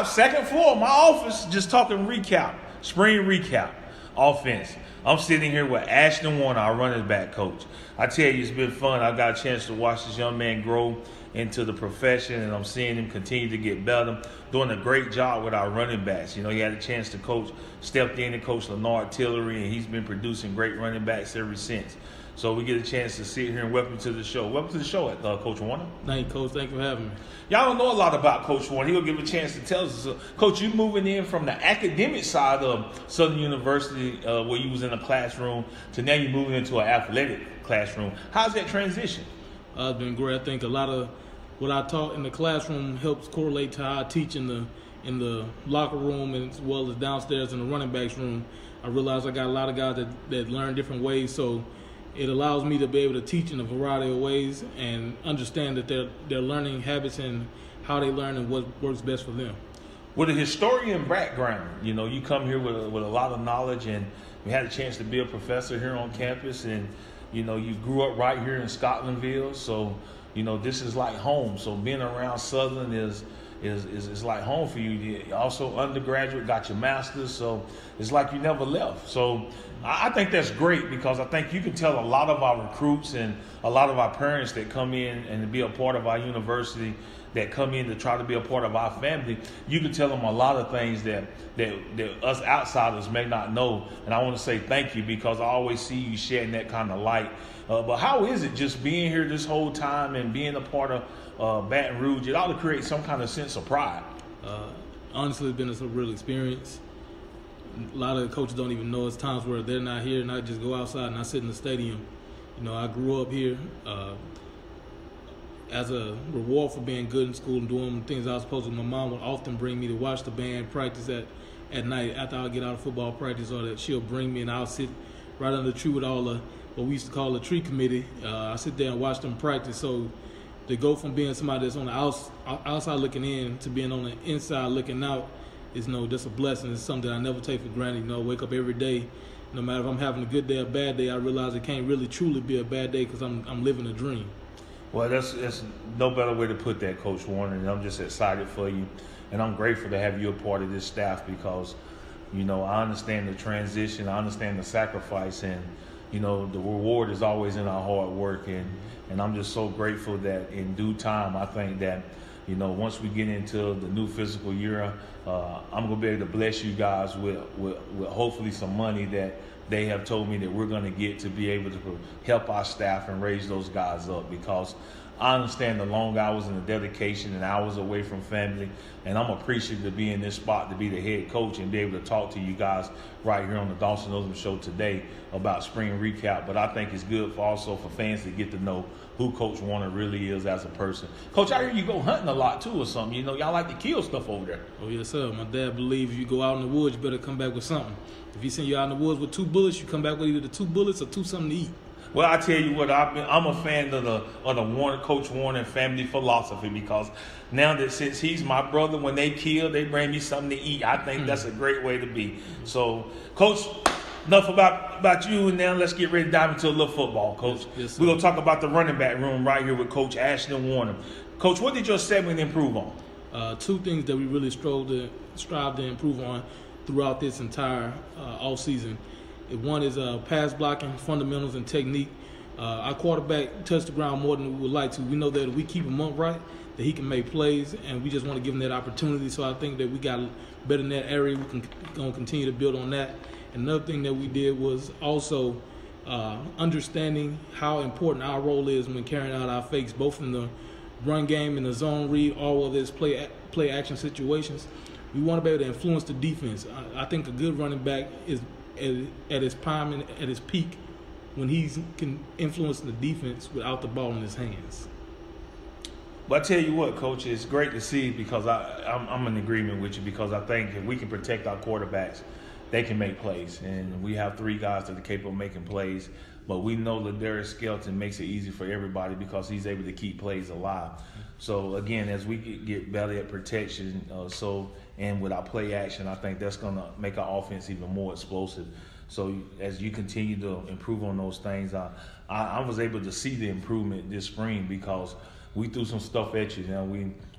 live, second floor, my office, just talking recap, spring recap, offense. I'm sitting here with Ashton Warner, our running back coach. I tell you, it's been fun. I got a chance to watch this young man grow into the profession, and I'm seeing him continue to get better, doing a great job with our running backs. You know, he had a chance to stepped in and coach Leonard Tillery, and he's been producing great running backs ever since. So we get a chance to sit here and welcome to the show. Welcome to the show, Coach Warner. Thank you, Coach. Thank you for having me. Y'all don't know a lot about Coach Warner. He'll give a chance to tell us. So, Coach, you moving in from the academic side of Southern University, where you was in a classroom, to now you're moving into an athletic classroom. How's that transition? It's been great. I think a lot of what I taught in the classroom helps correlate to how I teach in the locker room, and as well as downstairs in the running backs room. I realize I got a lot of guys that learn different ways, so it allows me to be able to teach in a variety of ways and understand that their learning habits and how they learn and what works best for them. With a historian background, you know, you come here with a lot of knowledge, and we had a chance to be a professor here on campus, and you know, you grew up right here in Scotlandville, so you know this is like home. So being around Southern is like home for you. You also undergraduate, got your master's, so it's like you never left. So I think that's great, because I think you can tell a lot of our recruits and a lot of our parents that come in and be a part of our university, that come in to try to be a part of our family, you can tell them a lot of things that us outsiders may not know. And I want to say thank you, because I always see you shedding that kind of light. But how is it just being here this whole time and being a part of Baton Rouge? It ought to create some kind of sense of pride. Honestly, it's been a real experience. A lot of the coaches don't even know it's times where they're not here, and I just go outside and I sit in the stadium. You know, I grew up here. As a reward for being good in school and doing things I was supposed to, my mom would often bring me to watch the band practice at night after I get out of football practice, or that she'll bring me and I'll sit right under the tree with all the what we used to call the tree committee. I sit there and watch them practice. So to go from being somebody that's on the outside looking in to being on the inside looking out is just a blessing. It's something that I never take for granted. You know, wake up every day, no matter if I'm having a good day or a bad day, I realize it can't really truly be a bad day, because I'm living a dream. Well, that's no better way to put that, Coach Warner, and I'm just excited for you, and I'm grateful to have you a part of this staff, because, you know, I understand the transition, I understand the sacrifice, and, you know, the reward is always in our hard work, and I'm just so grateful that in due time, I think that, you know, once we get into the new fiscal year, I'm going to be able to bless you guys with hopefully some money that they have told me that we're going to get to be able to help our staff and raise those guys up, because I understand the long hours and the dedication and hours away from family, and I'm appreciative to be in this spot to be the head coach and be able to talk to you guys right here on the Dawson Ozum Show today about spring recap. But I think it's good also for fans to get to know who Coach Warner really is as a person. Coach, I hear you go hunting a lot too or something. You know, y'all like to kill stuff over there. Oh, yes, sir. My dad believes if you go out in the woods, you better come back with something. If he send you out in the woods with 2 bullets, you come back with either the 2 bullets or something to eat. Well, I tell you what, I'm a fan of the Warner, Coach Warner family philosophy, because now that since he's my brother, when they kill, they bring me something to eat. I think that's a great way to be. So, Coach, enough about you, and now let's get ready to dive into a little football, Coach. Yes, we're going to talk about the running back room right here with Coach Ashton Warner. Coach, what did your segment improve on? 2 things that we really strive to improve on throughout this entire offseason. One is pass blocking, fundamentals, and technique. Our quarterback touched the ground more than we would like to. We know that if we keep him upright, that he can make plays, and we just want to give him that opportunity. So I think that we got better in that area. We're going to continue to build on that. Another thing that we did was also understanding how important our role is when carrying out our fakes, both in the run game and the zone read, all of this play action situations. We want to be able to influence the defense. I think a good running back is at his prime and at his peak when he can influence the defense without the ball in his hands. But I tell you what, Coach, it's great to see, because I'm in agreement with you, because I think if we can protect our quarterbacks, they can make plays. And we have 3 guys that are capable of making plays. But we know that Darius Skelton makes it easy for everybody, because he's able to keep plays alive. So, again, as we get better at protection, and with our play action, I think that's going to make our offense even more explosive. So as you continue to improve on those things, I was able to see the improvement this spring, because we threw some stuff at you. Now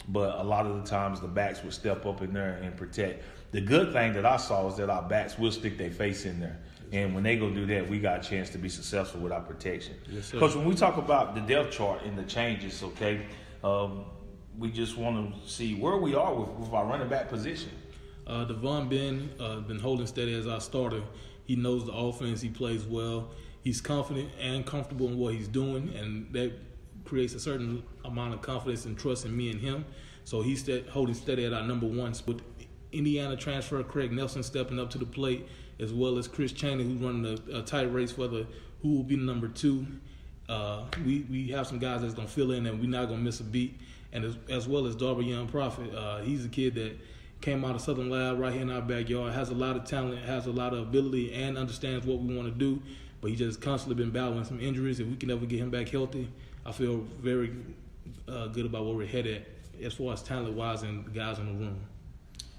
but a lot of the times the backs would step up in there and protect. The good thing that I saw is that our backs will stick their face in there. And when they go do that, we got a chance to be successful with our protection. Yes, sir. Coach, when we talk about the depth chart and the changes, okay, we just want to see where we are with our running back position. Devon been holding steady as our starter. He knows the offense. He plays well. He's confident and comfortable in what he's doing, and that creates a certain amount of confidence and trust in me and him. So he's holding steady at our number one. With Indiana transfer Craig Nelson stepping up to the plate, as well as Chris Chaney, who's running a tight race for who will be the number 2. We have some guys that's going to fill in, and we're not going to miss a beat. And as well as Darby Young Prophet, he's a kid that came out of Southern Lab right here in our backyard, has a lot of talent, has a lot of ability, and understands what we want to do. But he just constantly been battling some injuries. If we can ever get him back healthy, I feel very good about where we're headed as far as talent-wise and the guys in the room.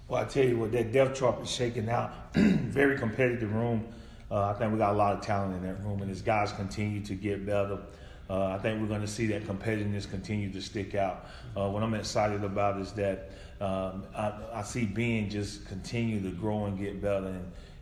Well, I tell you what, that depth chart is shaking out. Very competitive room. I think we got a lot of talent in that room, and as guys continue to get better, I think we're going to see that competitiveness continue to stick out. What I'm excited about is that I see Ben just continue to grow and get better,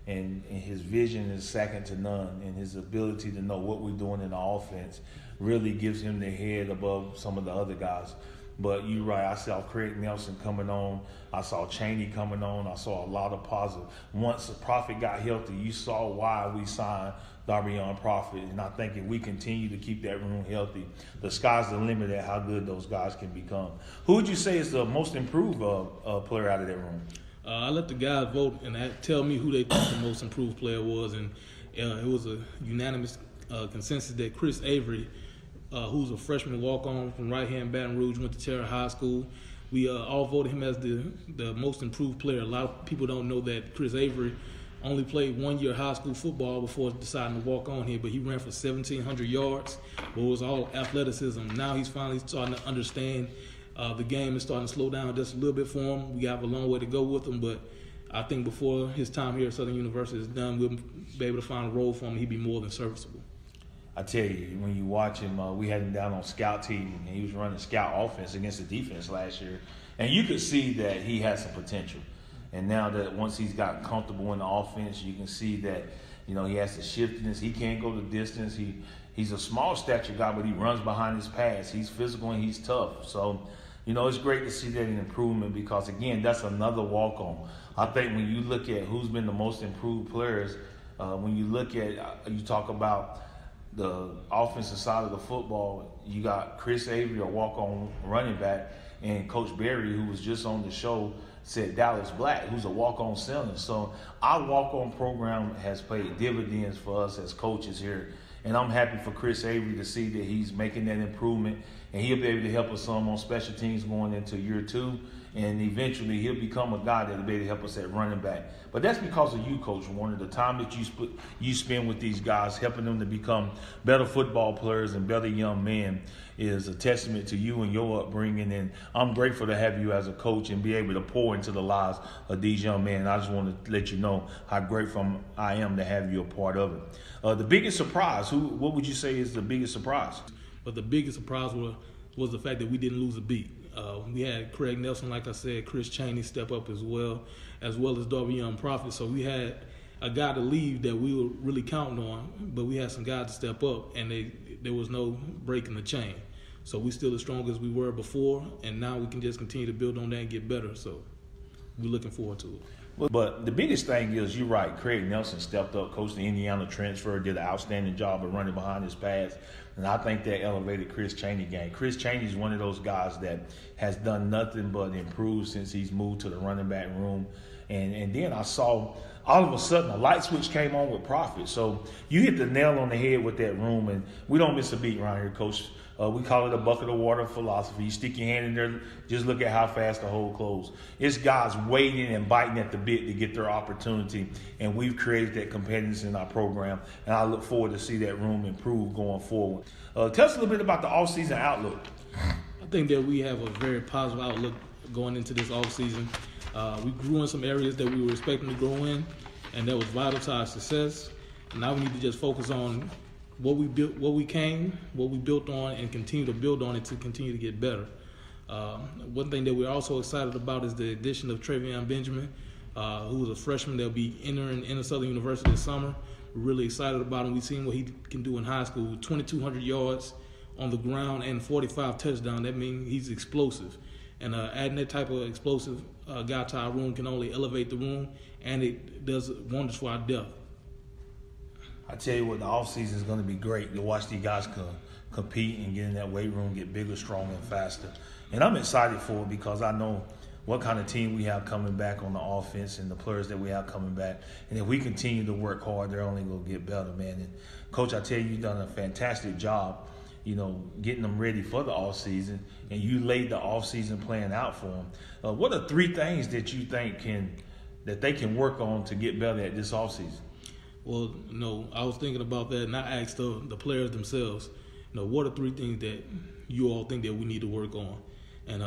and his vision is second to none, and his ability to know what we're doing in the offense really gives him the head above some of the other guys. But you're right, I saw Craig Nelson coming on. I saw Chaney coming on. I saw a lot of positive. Once the Prophet got healthy, you saw why we signed Darby Young Prophet. And I think if we continue to keep that room healthy, the sky's the limit at how good those guys can become. Who would you say is the most improved player out of that room? I let the guys vote and tell me who they think the most improved player was. And it was a unanimous consensus that Chris Avery, who's a freshman walk-on from right here in Baton Rouge, went to Terra High School. We all voted him as the most improved player. A lot of people don't know that Chris Avery only played 1 year high school football before deciding to walk on here, but he ran for 1,700 yards, but it was all athleticism. Now he's finally starting to understand the game is starting to slow down just a little bit for him. We have a long way to go with him, but I think before his time here at Southern University is done, we'll be able to find a role for him. He'd be more than serviceable. I tell you, when you watch him, we had him down on scout team, and he was running scout offense against the defense last year. And you could see that he has some potential. And now that once he's gotten comfortable in the offense, you can see that, he has the shiftiness. He can't go the distance. He's a small stature guy, but he runs behind his pass. He's physical and he's tough. So, it's great to see that an improvement because, again, that's another walk-on. I think when you look at who's been the most improved players, when you look at, you talk about the offensive side of the football, you got Chris Avery, a walk-on running back, and Coach Berry, who was just on the show, said Dallas Black, who's a walk-on center. So our walk-on program has paid dividends for us as coaches here. And I'm happy for Chris Avery to see that he's making that improvement, and he'll be able to help us some on special teams going into year 2. And eventually he'll become a guy that'll be able to help us at running back. But that's because of you, Coach Warner. The time that you spend with these guys, helping them to become better football players and better young men, is a testament to you and your upbringing. And I'm grateful to have you as a coach and be able to pour into the lives of these young men. I just want to let you know how grateful I am to have you a part of it. The biggest surprise, what would you say is the biggest surprise? But the biggest surprise was the fact that we didn't lose a beat. We had Craig Nelson, like I said, Chris Chaney step up as well as Darby Young Prophet. So we had a guy to leave that we were really counting on, but we had some guys to step up, and there was no break in the chain. So we're still as strong as we were before, and now we can just continue to build on that and get better. So we're looking forward to it. But the biggest thing is, you're right, Craig Nelson stepped up, coached the Indiana transfer, did an outstanding job of running behind his pass, and I think that elevated Chris Chaney game. Chris Chaney is one of those guys that has done nothing but improve since he's moved to the running back room. And then I saw all of a sudden a light switch came on with Prophet. So you hit the nail on the head with that room, and we don't miss a beat around here, Coach. We call it a bucket of water philosophy. You stick your hand in there, just look at how fast the hole closes. It's guys waiting and biting at the bit to get their opportunity, and we've created that competitiveness in our program, and I look forward to see that room improve going forward. Tell us a little bit about the off-season outlook. I think that we have a very positive outlook going into this off-season. We grew in some areas that we were expecting to grow in, and that was vital to our success. And now we need to just focus on what we built on, and continue to build on it to continue to get better. One thing that we're also excited about is the addition of Travion Benjamin, who is a freshman that'll be entering Inner Southern University this summer. We're really excited about him. We've seen what he can do in high school. 2,200 yards on the ground and 45 touchdowns. That means he's explosive. And adding that type of explosive guy to our room can only elevate the room, and it does wonders for our depth. I tell you what, the offseason is going to be great to watch these guys compete and get in that weight room, get bigger, stronger, and faster. And I'm excited for it because I know what kind of team we have coming back on the offense and the players that we have coming back. And if we continue to work hard, they're only going to get better, man. And Coach, I tell you, you've done a fantastic job, getting them ready for the offseason, and you laid the offseason plan out for them. What are 3 things that you think that they can work on to get better at this offseason? Well, I was thinking about that, and I asked the players themselves, what are 3 things that you all think that we need to work on? And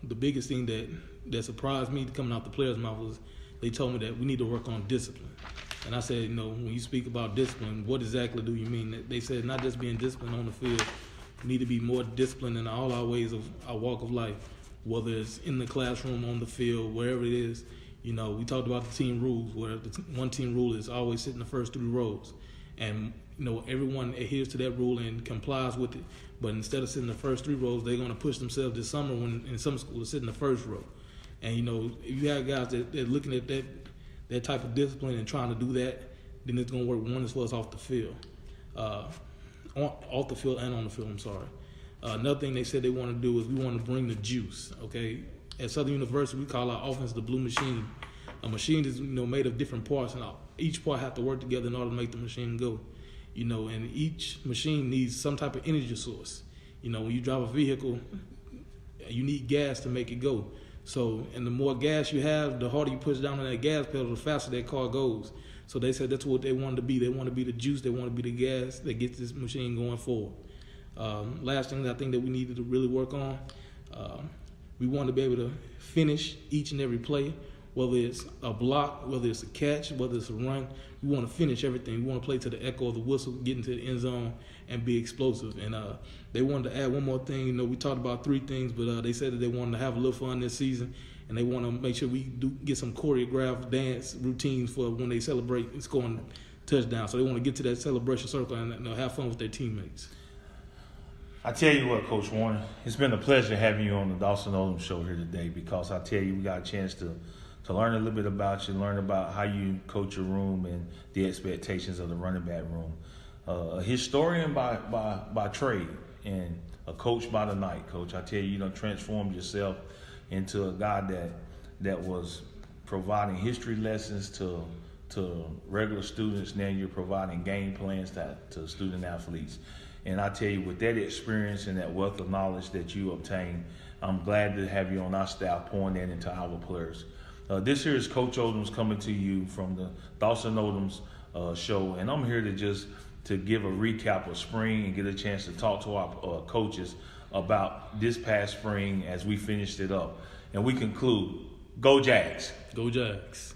the biggest thing that surprised me coming out the players' mouth was they told me that we need to work on discipline. And I said, when you speak about discipline, what exactly do you mean? They said not just being disciplined on the field, we need to be more disciplined in all our ways of our walk of life, whether it's in the classroom, on the field, wherever it is. We talked about the team rules, where the one team rule is always sit in the first 3 rows. And, everyone adheres to that rule and complies with it. But instead of sitting in the first 3 rows, they're going to push themselves this summer when in some schools sit in the first row. And, if you have guys that are looking at that type of discipline and trying to do that, then it's going to work wonders for us off the field. Off the field and on the field, I'm sorry. Another thing they said they want to do is we want to bring the juice, okay? At Southern University, we call our offense the blue machine. A machine is, made of different parts, and each part have to work together in order to make the machine go. And each machine needs some type of energy source. When you drive a vehicle, you need gas to make it go. So, and the more gas you have, the harder you push down on that gas pedal, the faster that car goes. So they said that's what they wanted to be. They want to be the juice. They want to be the gas that gets this machine going forward. Last thing that I think that we needed to really work on, we want to be able to finish each and every play, whether it's a block, whether it's a catch, whether it's a run. We want to finish everything. We want to play to the echo of the whistle, get into the end zone, and be explosive. And they wanted to add one more thing. We talked about 3 things, but they said that they wanted to have a little fun this season, and they want to make sure we get some choreographed dance routines for when they celebrate and scoring touchdowns. So they want to get to that celebration circle and have fun with their teammates. I tell you what, Coach Warner, it's been a pleasure having you on the Dawson Odom Show here today because I tell you we got a chance to learn a little bit about you, learn about how you coach your room and the expectations of the running back room. A historian by trade and a coach by the night, Coach. I tell you, you done transformed yourself into a guy that was providing history lessons to regular students. Now you're providing game plans to student athletes. And I tell you, with that experience and that wealth of knowledge that you obtained, I'm glad to have you on our staff pouring that into our players. This here is Coach Odom's coming to you from the Dawson Odom's show, and I'm here to give a recap of spring and get a chance to talk to our coaches about this past spring as we finished it up. And we conclude, go Jags. Go Jags.